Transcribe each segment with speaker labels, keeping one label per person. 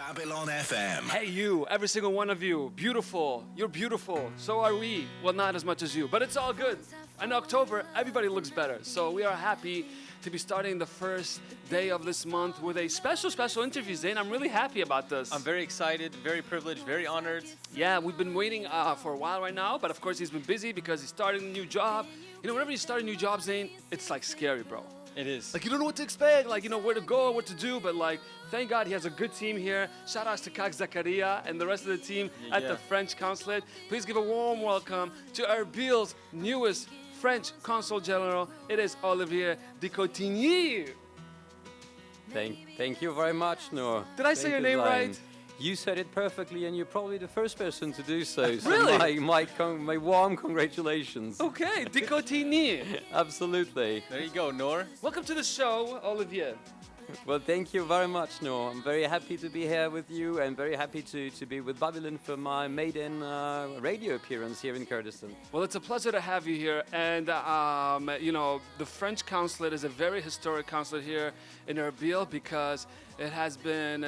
Speaker 1: Babylon FM.
Speaker 2: Hey you, every single one of you, beautiful, you're beautiful, so are we. Well, not as much as you, but it's all good. In October, everybody looks better, so we are happy to be starting the first day of this month with a special interview, Zayn. I'm really happy about this.
Speaker 3: I'm very excited, very privileged, very honored.
Speaker 2: Yeah, we've been waiting for a while right now, but of course he's been busy because he's starting a new job. You know, whenever you start a new job, Zayn, it's like scary, bro.
Speaker 3: It is.
Speaker 2: Like, you don't know what to expect, like, you know, where to go, what to do, but like, thank God he has a good team here. Shout outs to Kak Zakaria and the rest of the team at the French Consulate. Please give a warm welcome to Erbil's newest French Consul General. It is Olivier Decottignies.
Speaker 4: Thank you very much, Noor.
Speaker 2: Did I say your name right?
Speaker 4: You said it perfectly, and you're probably the first person to do so. So
Speaker 2: Really?
Speaker 4: my warm congratulations.
Speaker 2: Okay, Decottignies.
Speaker 4: Absolutely.
Speaker 3: There you go, Noor.
Speaker 2: Welcome to the show, Olivier.
Speaker 4: Well, thank you very much, Noor. I'm very happy to be here with you, and very happy to be with Babylon for my maiden radio appearance here in Kurdistan.
Speaker 2: Well, it's a pleasure to have you here, and you know, the French consulate is a very historic consulate here in Erbil because it has been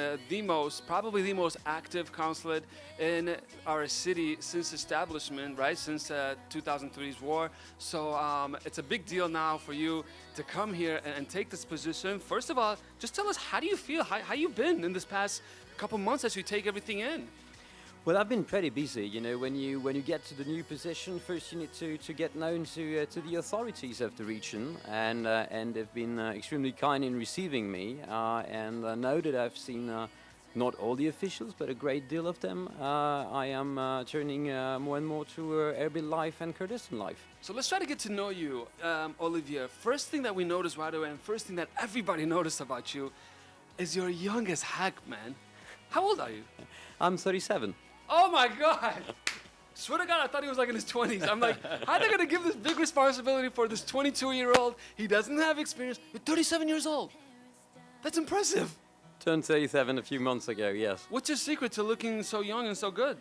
Speaker 2: probably the most active consulate in our city since establishment, right? Since 2003's war. So it's a big deal now for you to come here and take this position. First of all, just tell us, how do you feel? How you been in this past couple months as you take everything in?
Speaker 4: Well, I've been pretty busy. You know, when you get to the new position, first you need to get known to the authorities of the region, and they've been extremely kind in receiving me. And now that I've seen not all the officials, but a great deal of them, I am turning more and more to Erbil life and Kurdistan life.
Speaker 2: So let's try to get to know you, Olivier. First thing that we noticed right away, and first thing that everybody noticed about you, is you're young as heck, man. How old are you?
Speaker 4: I'm 37.
Speaker 2: Oh my God! Swear to God, I thought he was like in his 20s. I'm like, how are they gonna give this big responsibility for this 22-year-old? He doesn't have experience. You're 37 years old. That's impressive.
Speaker 4: Turned 37 a few months ago, yes.
Speaker 2: What's your secret to looking so young and so good?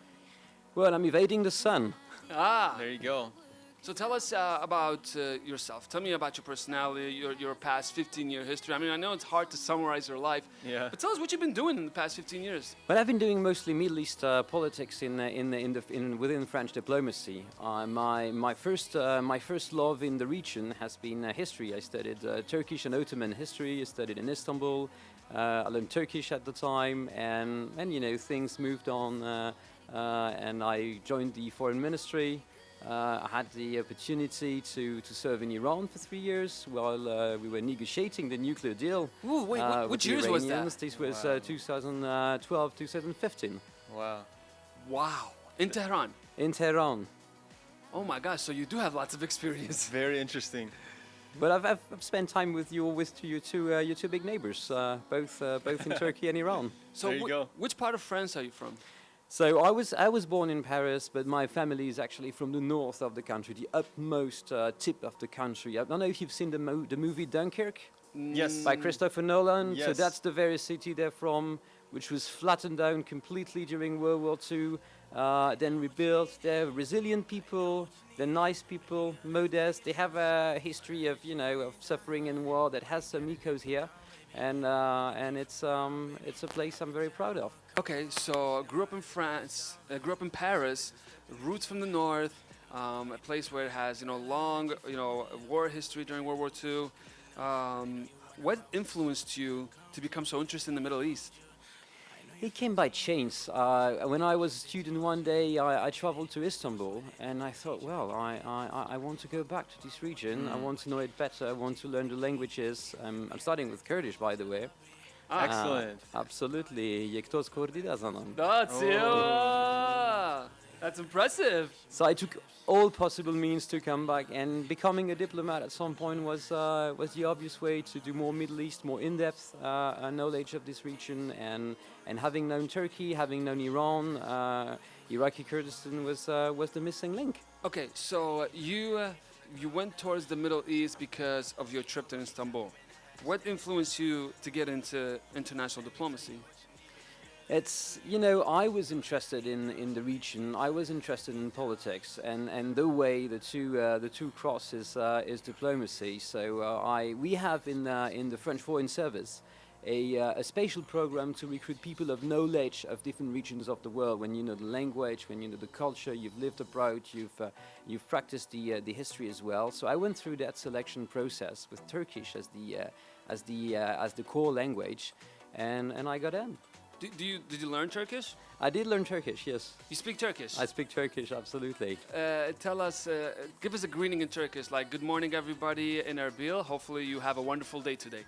Speaker 4: Well, I'm evading the sun.
Speaker 3: There you go.
Speaker 2: So tell us about yourself. Tell me about your personality, your past 15-year history. I mean, I know it's hard to summarize your life, but tell us what you've been doing in the past 15 years.
Speaker 4: Well, I've been doing mostly Middle East politics within French diplomacy. My first love in the region has been history. I studied Turkish and Ottoman history. I studied in Istanbul. I learned Turkish at the time, and you know, things moved on, and I joined the foreign ministry. I had the opportunity to serve in Iran for 3 years while we were negotiating the nuclear deal.
Speaker 2: Ooh, wait, which years was that?
Speaker 4: This was 2012, 2015.
Speaker 3: Wow.
Speaker 2: Wow. In Tehran?
Speaker 4: In Tehran.
Speaker 2: Oh my gosh, so you do have lots of experience.
Speaker 3: Very interesting.
Speaker 4: But I've spent time with your two big neighbors, both in Turkey and Iran.
Speaker 2: So
Speaker 3: there you go.
Speaker 2: Which part of France are you from?
Speaker 4: So I was born in Paris, but my family is actually from the north of the country, the utmost tip of the country. I don't know if you've seen the movie Dunkirk.
Speaker 3: Yes.
Speaker 4: By Christopher Nolan.
Speaker 3: Yes.
Speaker 4: So that's the very city they're from, which was flattened down completely during World War II, then rebuilt. They're resilient people, they're nice people, modest. They have a history of, you know, of suffering in war that has some echoes here. And it's a place I'm very proud of.
Speaker 2: Okay, so grew up in France, grew up in Paris, roots from the north, a place where it has, you know, long, you know, war history during World War II. What influenced you to become so interested in the Middle East?
Speaker 4: It came by chance. When I was a student one day, I traveled to Istanbul, and I thought, well, I want to go back to this region. I want to know it better. I want to learn the languages. I'm studying with Kurdish, by the way.
Speaker 3: Excellent.
Speaker 4: Absolutely. Yektoz Kurdi da zanam.
Speaker 2: That's impressive.
Speaker 4: So I took all possible means to come back, and becoming a diplomat at some point was the obvious way to do more Middle East, more in-depth knowledge of this region, and having known Turkey, having known Iran, Iraqi Kurdistan was the missing link.
Speaker 2: Okay, so you went towards the Middle East because of your trip to Istanbul. What influenced you to get into international diplomacy?
Speaker 4: It's, you know, I was interested in the region. I was interested in politics, and the way the two cross is diplomacy. So we have in the French Foreign Service a spatial program to recruit people of knowledge of different regions of the world. When you know the language, when you know the culture, you've lived abroad, you've practiced the history as well. So I went through that selection process with Turkish as the core language, and I got in.
Speaker 2: Did you learn Turkish?
Speaker 4: I did learn Turkish, yes.
Speaker 2: You speak Turkish?
Speaker 4: I speak Turkish, absolutely.
Speaker 2: Tell us, give us a greeting in Turkish, like good morning everybody in Erbil. Hopefully you have a wonderful day today.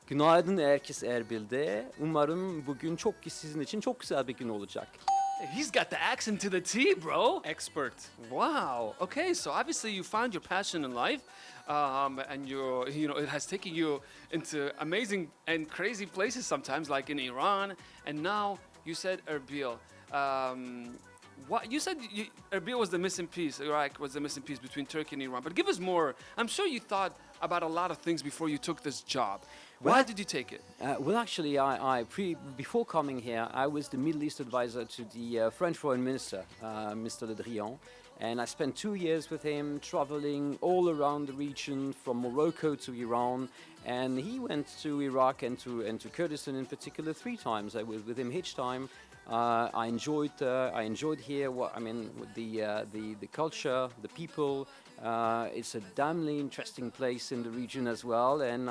Speaker 4: Günaydın herkes Erbil'de. Umarım bugün sizin için çok güzel bir gün olacak.
Speaker 2: He's got the accent to the T, bro.
Speaker 3: Expert.
Speaker 2: Wow. Okay, so obviously you found your passion in life, and it has taken you into amazing and crazy places sometimes, like in Iran, and now you said Erbil. What you said? Erbil was the missing piece. Iraq was the missing piece between Turkey and Iran. But give us more. I'm sure you thought about a lot of things before you took this job. Why did you take it?
Speaker 4: Well, actually, before coming here, I was the Middle East advisor to the French Foreign Minister, Mr. Le Drian, and I spent 2 years with him, traveling all around the region, from Morocco to Iran, and he went to Iraq and to Kurdistan in particular 3 times. I was with him each time. I enjoyed here. The culture, the people. It's a damnly interesting place in the region as well, and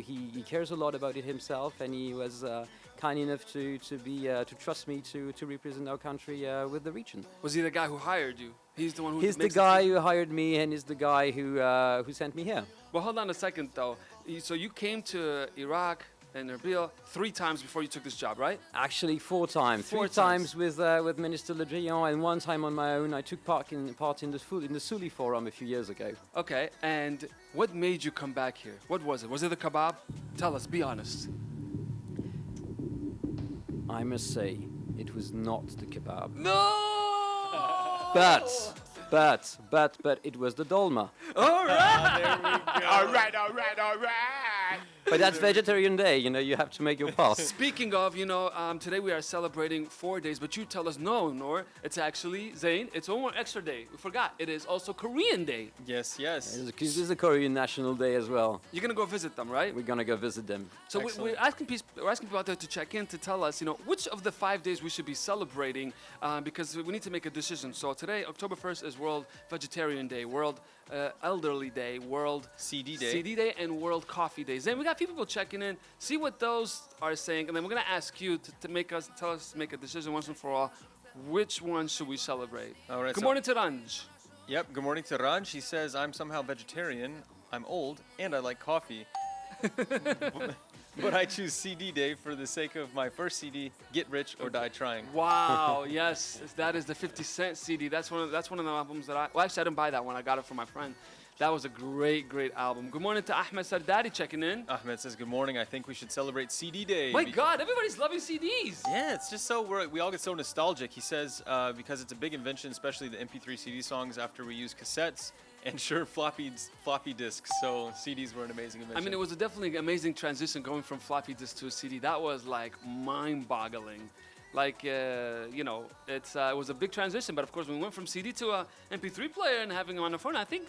Speaker 4: he cares a lot about it himself, and he was kind enough to trust me to represent our country with the region.
Speaker 2: Was he the guy who hired you? He's the one who.
Speaker 4: He's the guy who hired me, and he's the guy who sent me here.
Speaker 2: Well, hold on a second though. So you came to Iraq and Erbil 3 times before you took this job, right?
Speaker 4: Actually, 4 times.
Speaker 2: 4
Speaker 4: 3 times with Minister Le Drian, and 1 time on my own. I took part in the Suli Forum a few years ago.
Speaker 2: Okay, and what made you come back here? What was it? Was it the kebab? Tell us, be honest.
Speaker 4: I must say, it was not the kebab.
Speaker 2: No!
Speaker 4: But it was the dolma.
Speaker 2: All right!
Speaker 3: There we go.
Speaker 2: All right!
Speaker 4: But that's vegetarian day, you have to make your pass.
Speaker 2: Speaking of, today we are celebrating 4 days, but you tell us, no, Noor, it's actually, Zain, it's one more extra day. We forgot, it is also Korean Day.
Speaker 3: Yes.
Speaker 4: It is a Korean national day as well.
Speaker 2: You're going to go visit them, right?
Speaker 4: We're going to go visit them.
Speaker 2: So we're asking people out there to check in to tell us, which of the 5 days we should be celebrating, because we need to make a decision. So today, October 1st, is World Vegetarian Day, World Elderly Day, World
Speaker 3: CD Day,
Speaker 2: and World Coffee Day. Then we got a few people checking in, see what those are saying, and then we're gonna ask you to make a decision once and for all. Which one should we celebrate?
Speaker 3: All right.
Speaker 2: Good morning to Ranj.
Speaker 3: Yep. Good morning to Ran. She says, I'm somehow vegetarian, I'm old, and I like coffee. But I choose CD Day for the sake of my first CD, Get Rich or Die Trying.
Speaker 2: Wow, yes, that is the 50 Cent CD. That's one of the albums that actually I didn't buy that one. I got it from my friend. That was a great album. Good morning to Ahmed Sardari checking in.
Speaker 3: Ahmed says, good morning. I think we should celebrate CD Day.
Speaker 2: My God, everybody's loving CDs.
Speaker 3: Yeah, it's just so we all get so nostalgic. He says because it's a big invention, especially the MP3 CD songs after we use cassettes. And sure, floppy disks. So CDs were an amazing invention.
Speaker 2: I mean, it was definitely an amazing transition going from floppy disk to a CD. That was like mind-boggling. Like, it was a big transition. But of course, when we went from CD to a MP3 player and having them on the phone, I think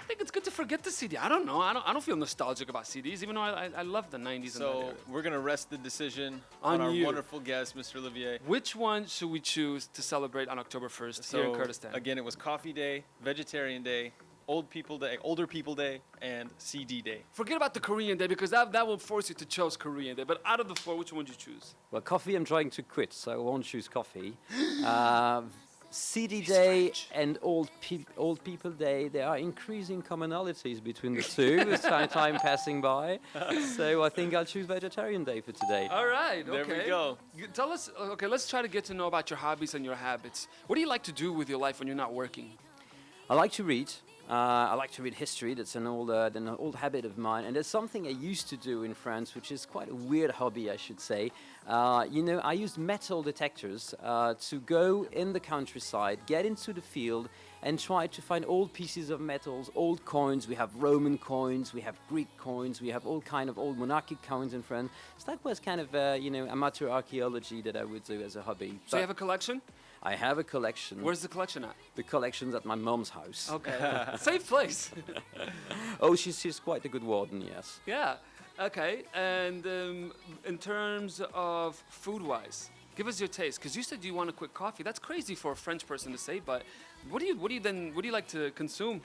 Speaker 2: it's good to forget the CD. I don't know. I don't feel nostalgic about CDs, even though I love the 90s.
Speaker 3: So we're going to rest the decision on our wonderful guest, Mr. Olivier.
Speaker 2: Which one should we choose to celebrate on October 1st here in Kurdistan?
Speaker 3: Again, it was Coffee Day, Vegetarian Day, Older People Day, and CD Day.
Speaker 2: Forget about the Korean Day, because that will force you to choose Korean Day. But out of the 4, which one would you choose?
Speaker 4: Well, coffee I'm trying to quit, so I won't choose coffee. CD Day and Old People Day, there are increasing commonalities between the two with time passing by. So I think I'll choose Vegetarian Day for today.
Speaker 2: All right,
Speaker 3: okay.
Speaker 2: There
Speaker 3: we go.
Speaker 2: Tell us, let's try to get to know about your hobbies and your habits. What do you like to do with your life when you're not working?
Speaker 4: I like to read. I like to read history. That's an old habit of mine. And there's something I used to do in France, which is quite a weird hobby, I should say. I used metal detectors to go in the countryside, get into the field, and try to find old pieces of metals, old coins. We have Roman coins, we have Greek coins, we have all kind of old monarchic coins in France. So that was kind of, amateur archaeology that I would do as a hobby.
Speaker 2: So you have a collection?
Speaker 4: I have a collection.
Speaker 2: Where's the collection at?
Speaker 4: The collection's at my mom's house.
Speaker 2: Okay. Safe place.
Speaker 4: Oh, she's quite a good warden, yes.
Speaker 2: Yeah. Okay, and in terms of food-wise, give us your taste. Because you said you want a quick coffee. That's crazy for a French person to say. But what do you like to consume?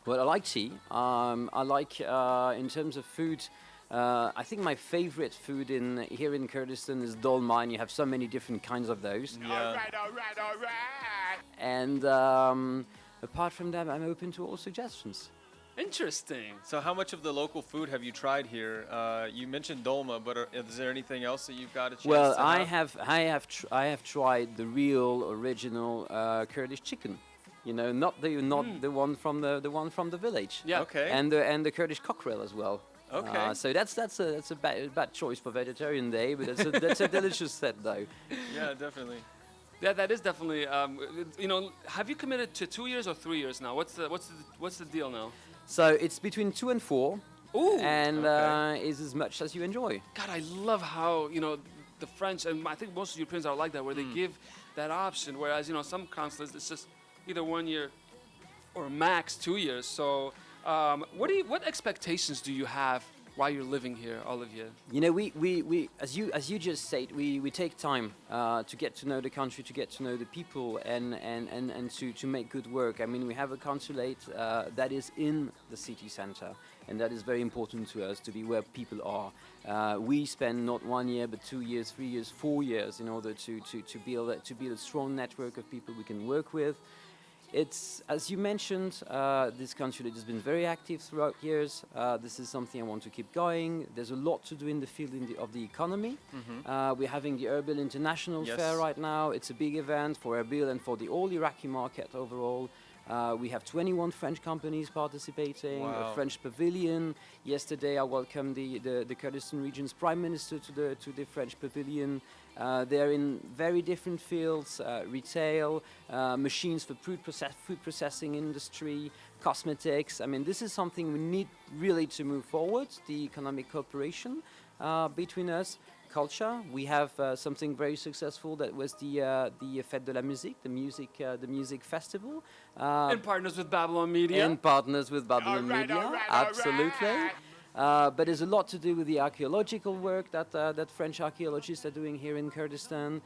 Speaker 4: Well, I like tea. I like, in terms of food, I think my favorite food here in Kurdistan is dolma, and you have so many different kinds of those.
Speaker 3: Yeah.
Speaker 1: All right.
Speaker 4: And apart from that, I'm open to all suggestions.
Speaker 2: Interesting.
Speaker 3: So how much of the local food have you tried here? You mentioned dolma, but is there anything else that you've got a chance
Speaker 4: Well,
Speaker 3: to have?
Speaker 4: I have tried the real original Kurdish chicken. You know, not the one from the village.
Speaker 2: Yeah.
Speaker 3: Okay.
Speaker 4: And the Kurdish cockerel as well.
Speaker 3: Okay.
Speaker 4: So that's a bad choice for vegetarian day, but that's a delicious set though.
Speaker 3: Yeah, definitely.
Speaker 2: Yeah, that is definitely. Have you committed to 2 years or 3 years now? What's the deal now?
Speaker 4: So it's between 2 and 4,
Speaker 2: Ooh.
Speaker 4: and
Speaker 3: Okay.
Speaker 4: is as much as you enjoy.
Speaker 2: God, I love how the French, and I think most Europeans are like that, where they give that option. Whereas some consulates, it's just either 1 year or max 2 years. So, what expectations do you have while you're living here, Olivier?
Speaker 4: You know, we as you just said, we take time to get to know the country, to get to know the people, and to make good work. I mean, we have a consulate that is in the city center, and that is very important to us, to be where people are. We spend not 1 year, but 2 years, 3 years, 4 years in order to build a strong network of people we can work with. It's, as you mentioned, this consulate has been very active throughout years. This is something I want to keep going. There's a lot to do in the field of the economy. We're having the Erbil International
Speaker 3: Yes.
Speaker 4: Fair right now. It's a big event for Erbil and for the whole Iraqi market overall. We have 21 French companies participating,
Speaker 3: Wow.
Speaker 4: a French pavilion. Yesterday I welcomed the Kurdistan region's prime minister to the French pavilion. They're in very different fields, retail, machines for food processing industry, cosmetics. I mean, this is something we need really to move forward, the economic cooperation between us. Culture. We have something very successful that was the Fête de la Musique, the music festival.
Speaker 2: In partners with Babylon Media.
Speaker 4: In partners with Babylon
Speaker 1: All right,
Speaker 4: Media,
Speaker 1: all right, all
Speaker 4: absolutely.
Speaker 1: right.
Speaker 4: But there's a lot to do with the archaeological work that French archaeologists are doing here in Kurdistan.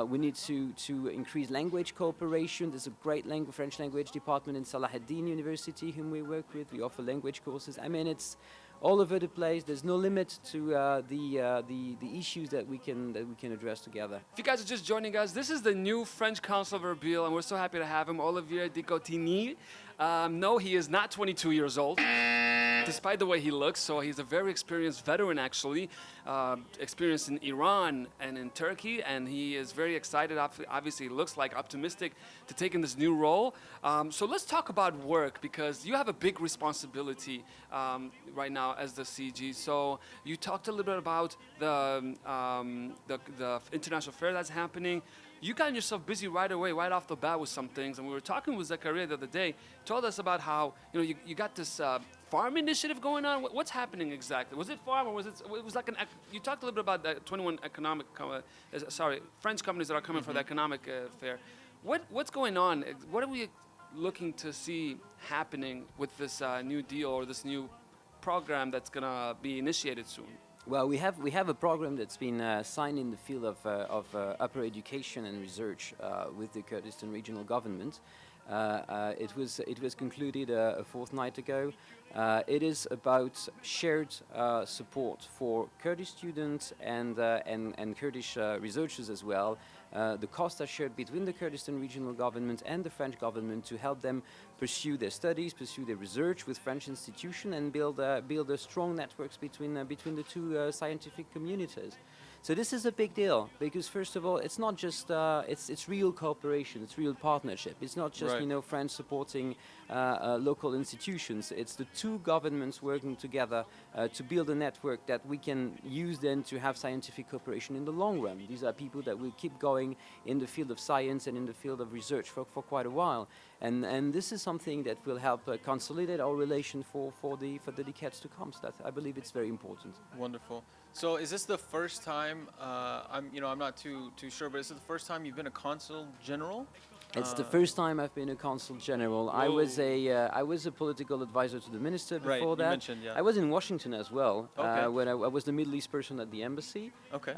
Speaker 4: We need to increase language cooperation. There's a great French language department in Salahuddin University whom we work with. We offer language courses. I mean, it's all over the place. There's no limit to the issues that we can address together.
Speaker 2: If you guys are just joining us, this is the new French Consul of Erbil, and we're so happy to have him, Olivier Decottignies. No, he is not 22 years old, despite the way he looks. So he's a very experienced veteran, actually, experienced in Iran and in Turkey, and he is very excited. Obviously, he looks like optimistic to take in this new role. So let's talk about work, because you have a big responsibility right now as the CG. So you talked a little bit about the international fair that's happening. You got yourself busy right away, right off the bat with some things. And we were talking with Zakaria the other day. Told us about how you got this farm initiative going on. What's happening exactly? Was it farm, or was it was like you talked a little bit about the 21 French companies that are coming for the economic fair. What's going on? What are we looking to see happening with this new deal or this new program that's gonna be initiated soon?
Speaker 4: Well, we have a program that's been signed in the field of upper education and research with the Kurdistan regional government. It was concluded a fortnight ago. It is about shared support for Kurdish students and Kurdish researchers as well. The costs are shared between the Kurdistan regional government and the French government to help them pursue their studies, pursue their research with French institutions, and build strong networks between the two scientific communities. So this is a big deal because, first of all, it's not just it's real cooperation, it's real partnership. It's not just
Speaker 3: Right.
Speaker 4: France supporting local institutions. It's the two governments working together to build a network that we can use then to have scientific cooperation in the long run. These are people that will keep going in the field of science and in the field of research for quite a while. And this is something that will help consolidate our relation for the decades to come. So that I believe it's very important.
Speaker 3: Wonderful. So is this the first time? I'm not too sure, but is it the first time you've been a consul general?
Speaker 4: It's the first time I've been a consul general. I was a political advisor to the minister before
Speaker 3: Right, you
Speaker 4: that.
Speaker 3: mentioned, yeah.
Speaker 4: I was in Washington as well.
Speaker 3: Okay.
Speaker 4: When I was the Middle East person at the embassy.
Speaker 3: Okay.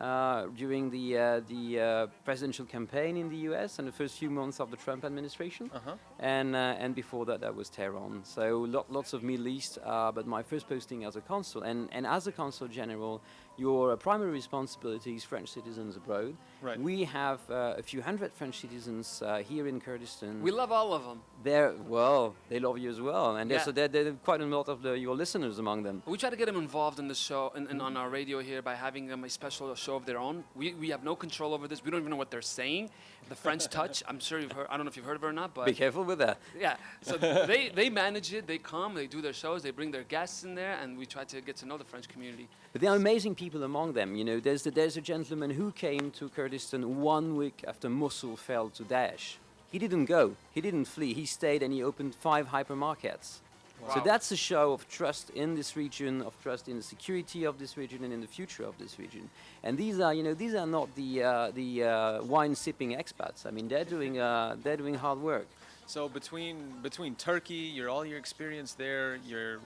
Speaker 4: During the presidential campaign in the U.S. and the first few months of the Trump administration.
Speaker 3: Uh-huh.
Speaker 4: And before that, I was Tehran. So lots of Middle East. But my first posting as a consul, and as a consul general, your primary responsibility is French citizens abroad.
Speaker 3: Right.
Speaker 4: We have a few hundred French citizens here in Kurdistan.
Speaker 2: We love all of them.
Speaker 4: They love you as well, and
Speaker 2: Yeah.
Speaker 4: so there are quite a lot of your listeners among them.
Speaker 2: We try to get them involved in the show and on our radio here by having them a special show of their own. We have no control over this. We don't even know what they're saying. The French touch. I'm sure you've heard. I don't know if you've heard of it or not, but
Speaker 4: Be careful with that.
Speaker 2: yeah. So they manage it. They come. They do their shows. They bring their guests in there, and we try to get to know the French community.
Speaker 4: But there are amazing people among them. You know, there's a gentleman who came to Kurdistan 1 week after Mosul fell to Daesh. He didn't go. He didn't flee. He stayed and he opened 5 hypermarkets.
Speaker 2: Wow.
Speaker 4: So that's a show of trust in this region, of trust in the security of this region and in the future of this region. And these are not the wine sipping expats. I mean, they're doing hard work.
Speaker 3: So between Turkey, all your experience there, your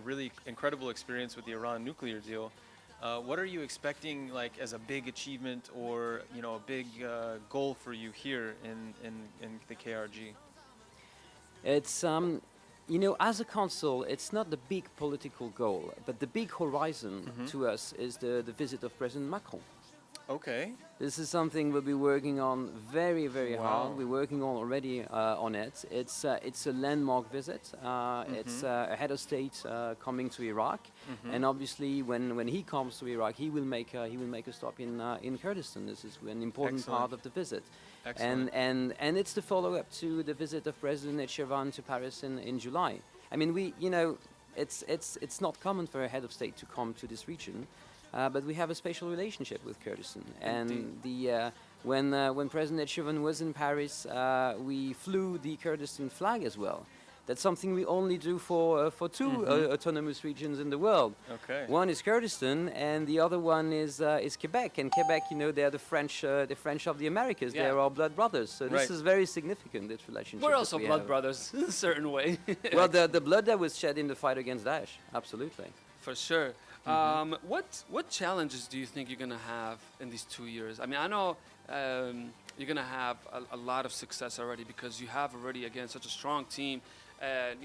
Speaker 3: really incredible experience with the Iran nuclear deal, what are you expecting, like, as a big achievement or a big goal for you here in the KRG?
Speaker 4: It's as a consul, it's not the big political goal, but the big horizon to us is the visit of President Macron.
Speaker 3: Okay.
Speaker 4: This is something we'll be working on very, very
Speaker 3: Wow.
Speaker 4: hard. We're working on already on it. It's a landmark visit. It's a head of state coming to Iraq, and obviously when he comes to Iraq, he will make a stop in Kurdistan. This is an important
Speaker 3: Excellent.
Speaker 4: part of the visit.
Speaker 3: Excellent.
Speaker 4: And it's the follow-up to the visit of President Echevin to Paris in July. I mean, it's not common for a head of state to come to this region. But we have a special relationship with Kurdistan, and when President Echevin was in Paris, we flew the Kurdistan flag as well. That's something we only do for 2 autonomous regions in the world.
Speaker 3: Okay.
Speaker 4: One is Kurdistan, and the other one is Quebec. And Quebec, they're the French of the Americas.
Speaker 2: Yeah.
Speaker 4: They're our blood brothers. So this
Speaker 3: Right.
Speaker 4: is very significant. This relationship.
Speaker 2: We're
Speaker 4: that
Speaker 2: also
Speaker 4: we
Speaker 2: blood
Speaker 4: have.
Speaker 2: brothers in a certain way.
Speaker 4: Well, the blood that was shed in the fight against Daesh, absolutely.
Speaker 2: For sure. What challenges do you think you're gonna have in these 2 years? I mean, I know you're gonna have a lot of success already because you have already, again, such a strong team, and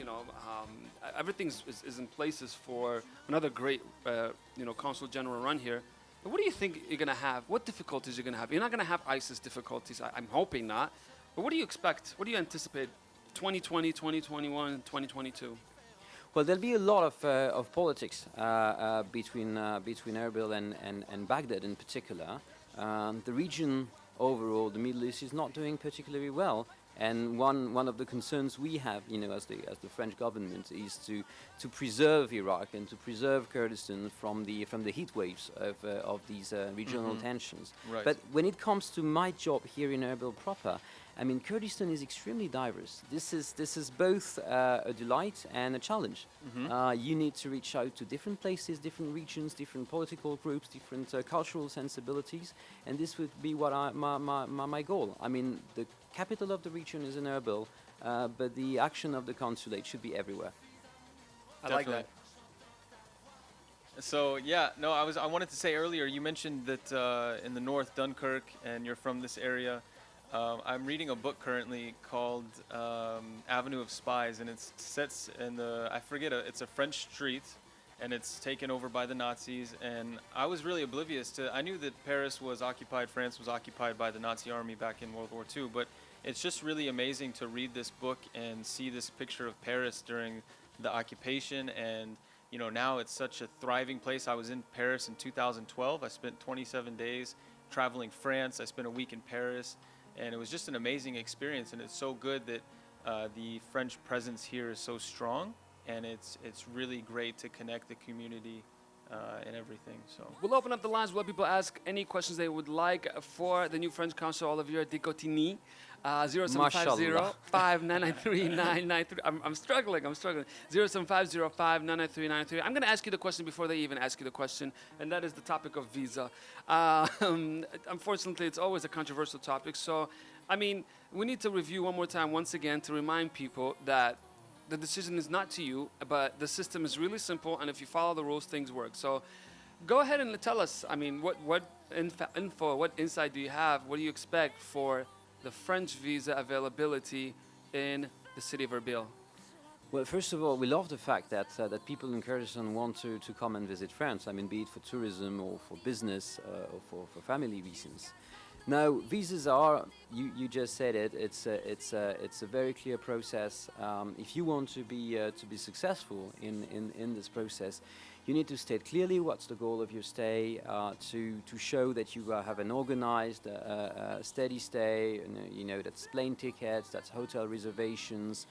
Speaker 2: everything is in places for another great consul general run here. But what do you think you're gonna have? What difficulties you're gonna have? You're not gonna have ISIS difficulties. I'm hoping not. But what do you expect? What do you anticipate? 2020, 2021, 2022.
Speaker 4: Well, there'll be a lot of politics between Erbil and Baghdad in particular. The region overall, the Middle East, is not doing particularly well. And one of the concerns we have, as the French government, is to preserve Iraq and to preserve Kurdistan from the heat waves of these regional tensions.
Speaker 3: Right.
Speaker 4: But when it comes to my job here in Erbil proper, I mean, Kurdistan is extremely diverse. This is both a delight and a challenge. You need to reach out to different places, different regions, different political groups, different cultural sensibilities, and this would be what my goal. I mean, the capital of the region is in Erbil, but the action of the consulate should be everywhere.
Speaker 2: I like
Speaker 3: Definitely.
Speaker 2: that.
Speaker 3: So I wanted to say earlier, you mentioned that in the north, Dunkirk, and you're from this area. I'm reading a book currently called Avenue of Spies, and it's sets in it's a French street, and it's taken over by the Nazis. And I was really oblivious I knew that France was occupied by the Nazi army back in World War II, but it's just really amazing to read this book and see this picture of Paris during the occupation. And now it's such a thriving place. I was in Paris in 2012. I spent 27 days traveling France. I spent a week in Paris. And it was just an amazing experience, and it's so good that the French presence here is so strong, and it's really great to connect the community and everything. So
Speaker 2: We'll open up the lines. We'll let people ask any questions they would like for the new French Consul Olivier Decottignies. 0750 5993 I'm struggling. 0750 5993 I'm going to ask you the question before they even ask you the question, and that is the topic of visa. Unfortunately, it's always a controversial topic. So, I mean, we need to review one more time, once again, to remind people that the decision is not to you, but the system is really simple, and if you follow the rules, things work. So, go ahead and tell us. I mean, what info, what insight do you have? What do you expect for the French visa availability in the city of Erbil?
Speaker 4: Well, first of all, we love the fact that that people in Kurdistan want to come and visit France. I mean, be it for tourism or for business or for family reasons. Now, visas are, you just said it, it's a very clear process. If you want to be successful in this process, you need to state clearly what's the goal of your stay, to show that you have an organized, steady stay, you know, that's plane tickets, that's hotel reservations,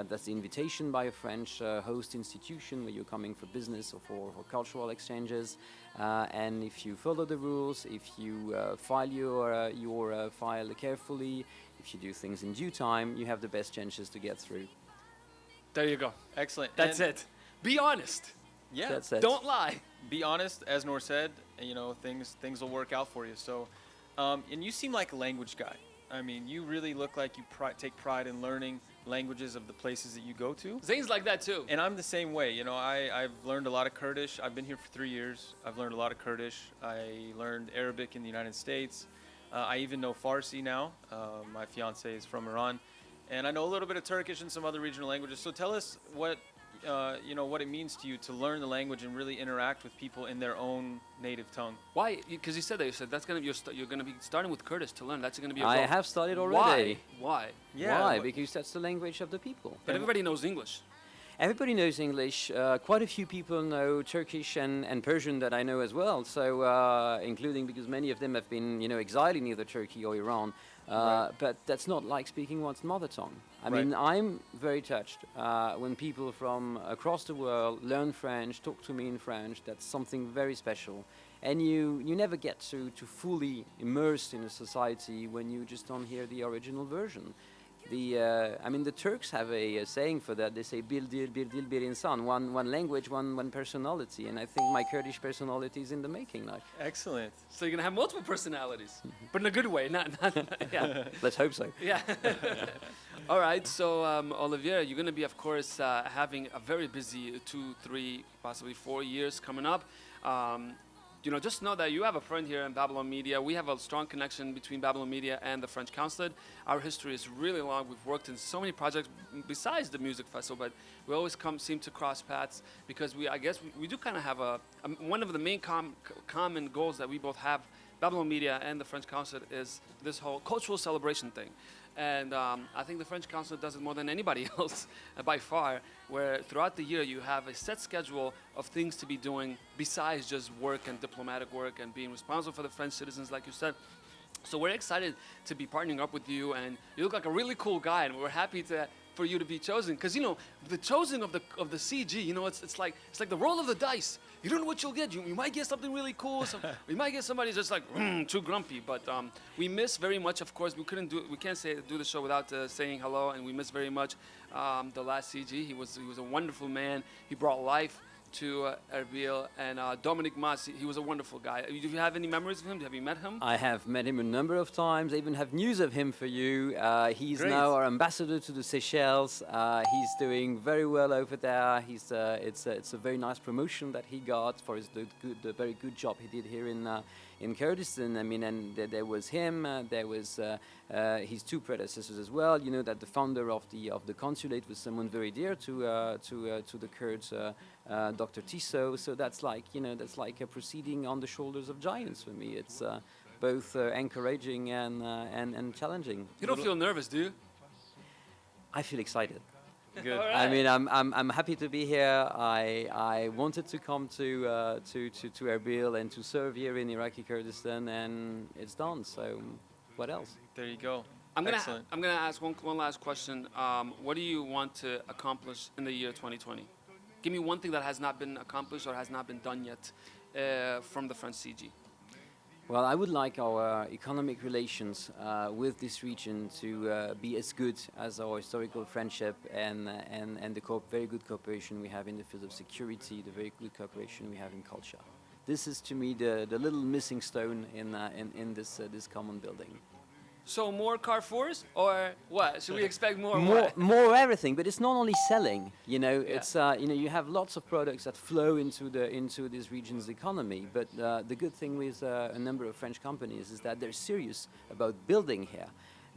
Speaker 4: that's the invitation by a French host institution where you're coming for business or for cultural exchanges. And if you follow the rules, if you file your file carefully, if you do things in due time, you have the best chances to get through.
Speaker 2: There you go.
Speaker 3: excellent.
Speaker 2: That's
Speaker 3: And
Speaker 2: it. Be honest.
Speaker 3: Yeah.
Speaker 4: That's it.
Speaker 2: Don't lie.
Speaker 3: Be honest, as Noor said. You know, things will work out for you. So, and you seem like a language guy. I mean, you really look like you take pride in learning languages of the places that you go to.
Speaker 2: Zane's like that too.
Speaker 3: And I'm the same way. You know, I've learned a lot of Kurdish. I've been here for 3 years. I've learned a lot of Kurdish. I learned Arabic in the United States. I even know Farsi now. My fiance is from Iran. And I know a little bit of Turkish and some other regional languages. So tell us what, you know, what it means to you to learn the language and really interact with people in their own native tongue.
Speaker 2: Why? Because you said that. You said that's gonna be you're gonna be starting with Kurdish to learn. That's gonna be.
Speaker 4: I have studied already.
Speaker 2: Why?
Speaker 4: Why? Because that's the language of the people.
Speaker 2: But everybody knows English.
Speaker 4: Everybody knows English. Quite a few people know Turkish and Persian that I know as well. So, including because many of them have been, you know, exiled in either Turkey or Iran. But that's not like speaking one's mother tongue. I mean, I'm very touched when people from across the world learn French, talk to me in French. That's something very special. And you never get to fully immerse in a society when you just don't hear the original version. I mean, the Turks have a saying for that. They say "bir dil, bir insan," one language, one personality. And I think my Kurdish personality is in the making now.
Speaker 3: Excellent.
Speaker 2: So you're gonna have multiple personalities, but in a good way. Not yeah.
Speaker 4: Let's hope so.
Speaker 2: Yeah. All right. So Olivier, you're gonna be, of course, having a very busy 2, 3, possibly 4 years coming up. You know, just know that you have a friend here in Babylon Media. We have a strong connection between Babylon Media and the French Consulate. Our history is really long. We've worked in so many projects besides the music festival, but we always seem to cross paths because I guess we do kind of have one of the main common goals that we both have, Babylon Media and the French Consulate, is this whole cultural celebration thing. And I think the French Consulate does it more than anybody else by far, where throughout the year you have a set schedule of things to be doing besides just work and diplomatic work and being responsible for the French citizens, like you said. So we're excited to be partnering up with you, and you look like a really cool guy, and we're happy for you to be chosen, because, you know, the choosing of the CG, you know, it's like the roll of the dice. You don't know what you'll get. You might get something really cool. We might get somebody just like too grumpy. But we miss very much. Of course, we can't do the show without saying hello, and we miss very much the last CG. He was a wonderful man. He brought life to Erbil, and Dominic Mas, he was a wonderful guy. Do you have any memories of him? Have you met him?
Speaker 4: I have met him a number of times. I even have news of him for you. He's
Speaker 3: Great.
Speaker 4: now our ambassador to the Seychelles. He's doing very well over there. It's a very nice promotion that he got for the very good job he did here in Kurdistan. I mean, and there was him. There was his two predecessors as well. You know that the founder of the consulate was someone very dear to the Kurds, Dr. Tissot. So that's like a proceeding on the shoulders of giants for me. It's both encouraging and challenging.
Speaker 2: You don't feel nervous, do you?
Speaker 4: I feel excited.
Speaker 3: Good.
Speaker 2: All right.
Speaker 4: I mean, I'm happy to be here. I wanted to come to Erbil and to serve here in Iraqi Kurdistan, and it's done. So, what else?
Speaker 3: There you go.
Speaker 2: I'm
Speaker 3: Excellent.
Speaker 2: gonna ask one last question. What do you want to accomplish in the year 2020? Give me one thing that has not been accomplished or has not been done yet from the French CG.
Speaker 4: Well, I would like our economic relations with this region to be as good as our historical friendship and the very good cooperation we have in the field of security, the very good cooperation we have in culture. This is, to me, the little missing stone in this common building.
Speaker 2: So more Carrefours, or what? Should we expect more?
Speaker 4: More everything, but it's not only selling. You know,
Speaker 2: Yeah.
Speaker 4: it's you have lots of products that flow into this region's economy. But the good thing with a number of French companies is that they're serious about building here.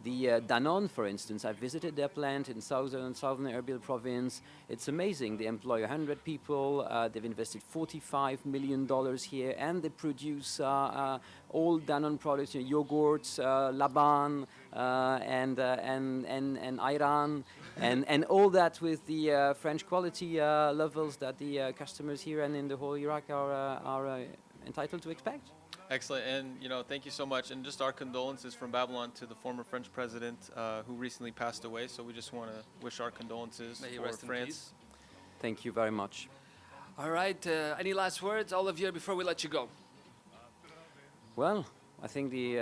Speaker 4: The Danone, for instance, I visited their plant in southern Erbil province. It's amazing. They employ 100 people. They've invested $45 million here, and they produce all Danone products, yogurts, Laban, and Ayran, and all that with the French quality levels that the customers here and in the whole Iraq are entitled to expect.
Speaker 3: Excellent, and thank you so much. And just our condolences from Babylon to the former French president who recently passed away. So we just want to wish our condolences
Speaker 2: May he
Speaker 3: for
Speaker 2: rest in
Speaker 3: France.
Speaker 2: peace.
Speaker 4: Thank you very much.
Speaker 2: All right. Any last words, Olivier, before we let you go?
Speaker 4: Well, I think the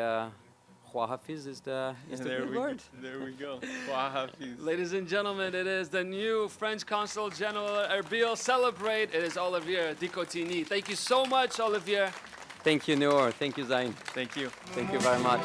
Speaker 4: Khwa Hafiz is the good word.
Speaker 3: There we go. Khwa Hafiz.
Speaker 2: Ladies and gentlemen, it is the new French Consul General Erbil. Celebrate. It is Olivier Decottignies. Thank you so much, Olivier.
Speaker 4: Thank you, Noor. Thank you, Zain.
Speaker 3: Thank you.
Speaker 4: Thank you very much.